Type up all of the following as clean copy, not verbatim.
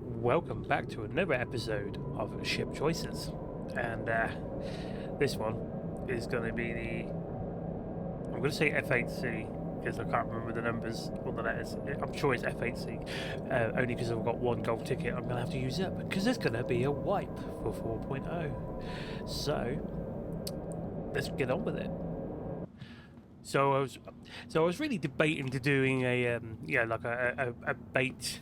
Welcome back to another episode of Ship Choices, and this one is going to be I'm going to say F8C because I can't remember the numbers or the letters. I'm sure it's F8C, only because I've got one gold ticket. I'm going to have to use it up because there's going to be a wipe for 4.0. So let's get on with it. So I was really debating to doing a like a bait.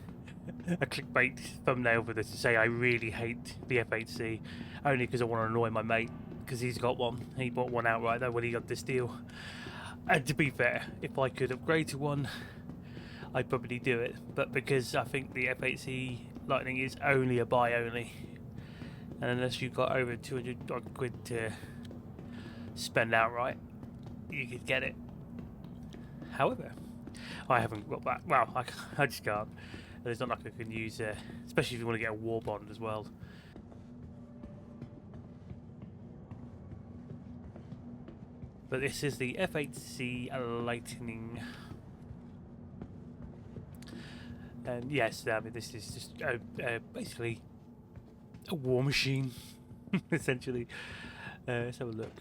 A clickbait thumbnail for this to say I really hate the F8C, only because I want to annoy my mate because he's got one. He bought one outright though when he got this deal. And to be fair, if I could upgrade to one, I'd probably do it. But because I think the F8C Lightning is only a buy only, and unless you've got over 200 odd quid to spend outright, you could get it. However, I haven't got that. Well, I just can't. And it's not like I can use, especially if you want to get a war bond as well. But this is the F8C Lightning. And yes, I mean, this is just basically a war machine, essentially. Let's have a look.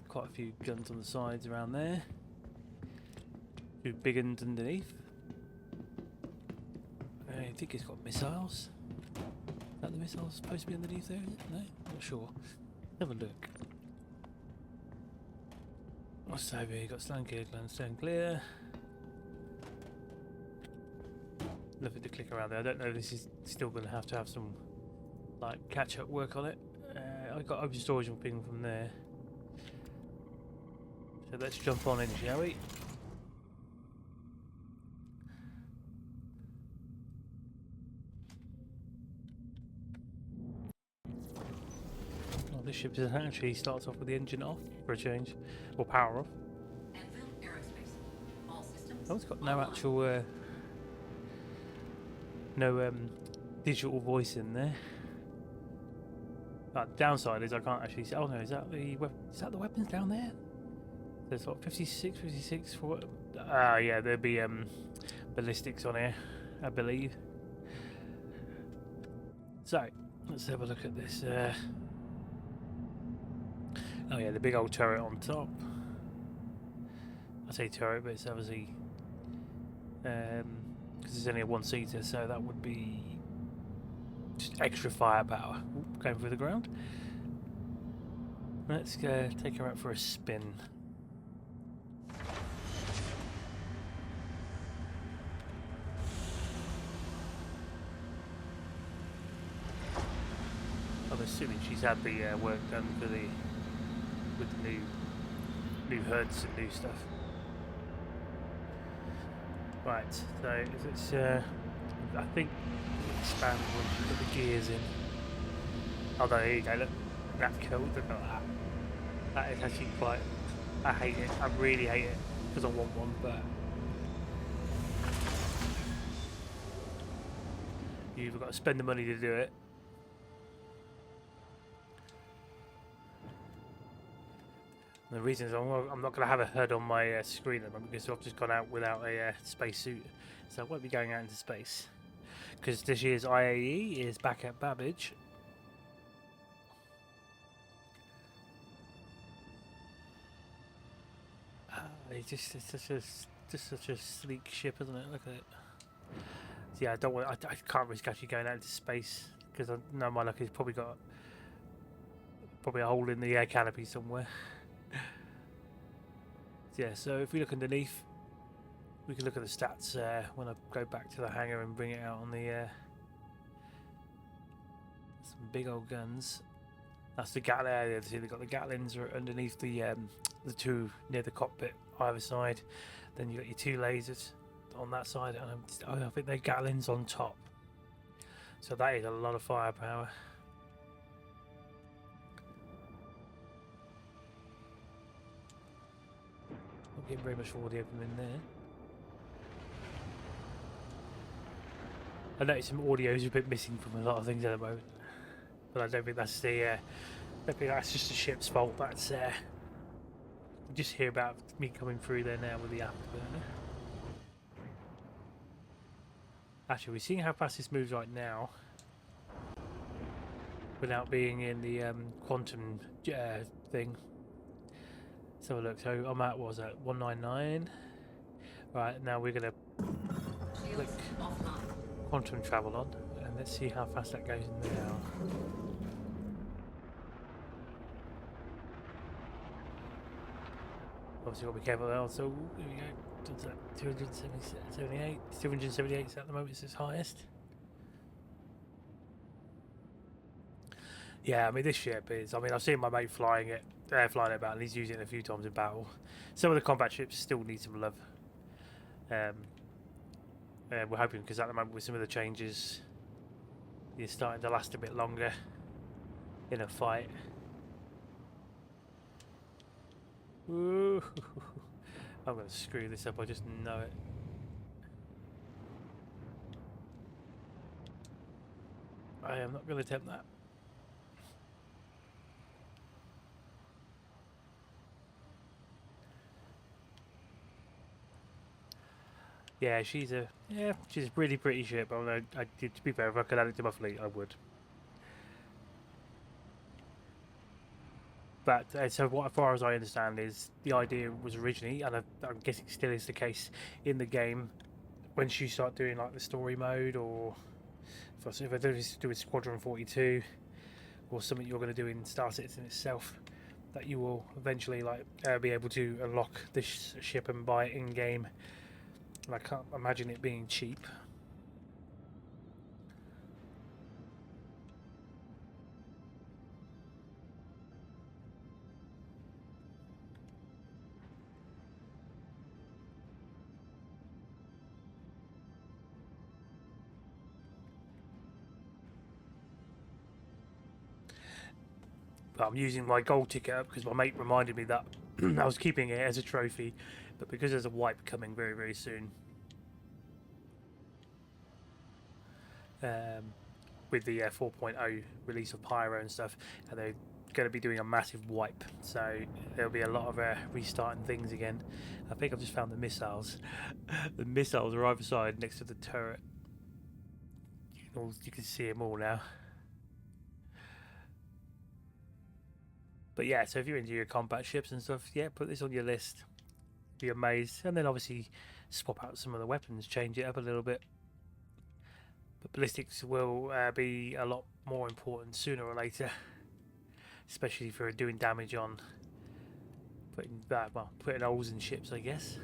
Quite a few guns on the sides around there. Two big ones underneath. I think it's got missiles. Is that the missiles supposed to be underneath there? Is it? No? Not sure. Have a look. What's over here? Got stand clear. Nothing to click around there. I don't know if this is still going to have some like catch-up work on it. I got open storage and ping from there. So let's jump on in, shall we? This ship actually starts off with the engine off for a change, or power off. ANVIL Aerospace. All systems. Oh, it's got no actual, digital voice in there. Downside is I can't actually see. Oh no, is that the weapons down there? There's what 56 for. Yeah, there'll be ballistics on here, I believe. So let's have a look at this. Oh yeah, the big old turret on top. I say turret, but it's obviously because it's only a one-seater, so that would be just extra firepower. Ooh, going through the ground. Let's take her out for a spin. I'm assuming she's had the work done for with the new hoods and new stuff. Right, so it's I think expand once you put the gears in. Oh no, here you go, look. That's cool, look at that. That is actually quite, I hate it, I really hate it, because I want one, but you've got to spend the money to do it. The reason is I'm not going to have a HUD on my screen at the moment because I've just gone out without a spacesuit, so I won't be going out into space. Because this year's IAE is back at Babbage. It's just such a sleek ship, isn't it? Look at it. So yeah, I can't risk actually going out into space because I know my luck has probably got a hole in the air canopy somewhere. Yeah, so if we look underneath, we can look at the stats when I go back to the hangar and bring it out on the some big old guns. That's the Gatling area. See, they've got the Gatlings are underneath the two near the cockpit either side. Then you got your two lasers on that side, and I think they're Gatlings on top. So that is a lot of firepower. Not getting very much audio from in there. I noticed some audio is a bit missing from a lot of things at the moment, but I don't think that's just the ship's fault. That's you just hear about me coming through there now with the afterburner. Actually, we're seeing how fast this moves right now without being in the quantum thing. Let's have a look. So I'm at, what was that, 199? Right, now we're going to click Shields offline. quantum travel on, and let's see how fast that goes now. Obviously, got to be careful there. So here we go. What's that? 278. 278 is at the moment. It's its highest. Yeah, I mean this ship is. I mean I've seen my mate flying it about, and he's using it a few times in battle. Some of the combat ships still need some love. We're hoping, because at the moment with some of the changes, you're starting to last a bit longer in a fight. Ooh. I'm going to screw this up, I just know it. I am not going to attempt that. Yeah, she's a really pretty ship. Although to be fair, if I could add it to my fleet, I would. But so what, as far as I understand, is the idea was originally, and I'm guessing still is the case in the game, once you start doing like the story mode, or if I do this to do with Squadron 42, or something you're going to do in Star Citizen itself, that you will eventually like be able to unlock this ship and buy it in game. And I can't imagine it being cheap. But I'm using my gold ticket up because my mate reminded me that I was keeping it as a trophy, but because there's a wipe coming very, very soon, with the 4.0 release of Pyro and stuff, and they're going to be doing a massive wipe, so there'll be a lot of restarting things again. I think I've just found the missiles. The missiles are either side next to the turret. You can see them all now. But yeah, so if you're into your combat ships and stuff, yeah, put this on your list. Be amazed. And then obviously swap out some of the weapons, change it up a little bit. But ballistics will be a lot more important sooner or later, especially for doing damage on putting holes in ships, I guess.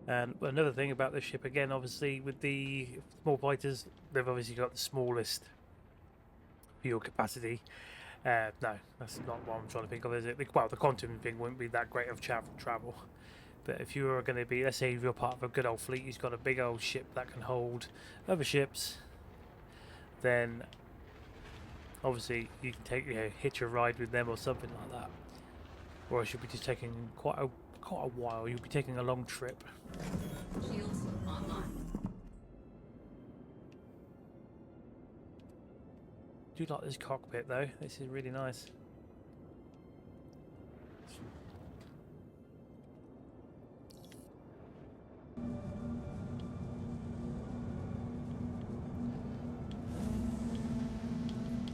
And another thing about this ship, again, obviously with the small fighters, they've obviously got the smallest fuel capacity. No, that's not what I'm trying to think of, is it? Well, the quantum thing wouldn't be that great of travel. But if you are going to be, let's say you're part of a good old fleet who's got a big old ship that can hold other ships, then obviously you can take hitch a ride with them or something like that. Or else you'll be just taking quite a while. You'll be taking a long trip. Shields online. Do like this cockpit though. This is really nice.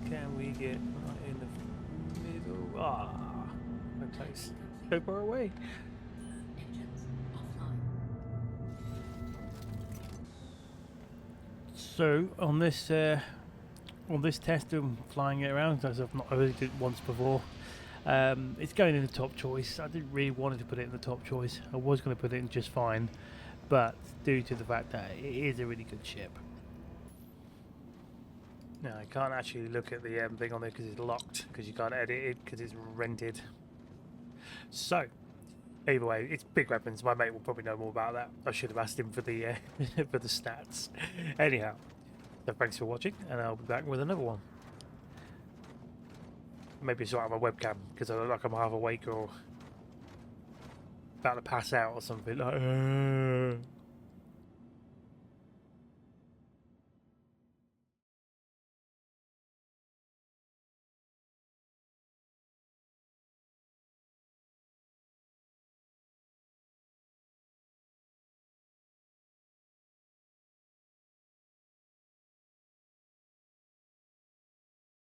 Can we get right in the middle? Ah, no place. So far away. Engines offline. So on this test of flying it around, as I've not already did it once before, it's going in the top choice. I didn't really want to put it in the top choice. I was going to put it in just fine, but due to the fact that it is a really good ship. Now I can't actually look at the thing on there because it's locked, because you can't edit it because it's rented. So either way, it's big weapons. My mate will probably know more about that. I should have asked him for the for the stats. Anyhow, so thanks for watching, and I'll be back with another one. Maybe sort out my webcam because I look like I'm half awake or about to pass out or something. Like,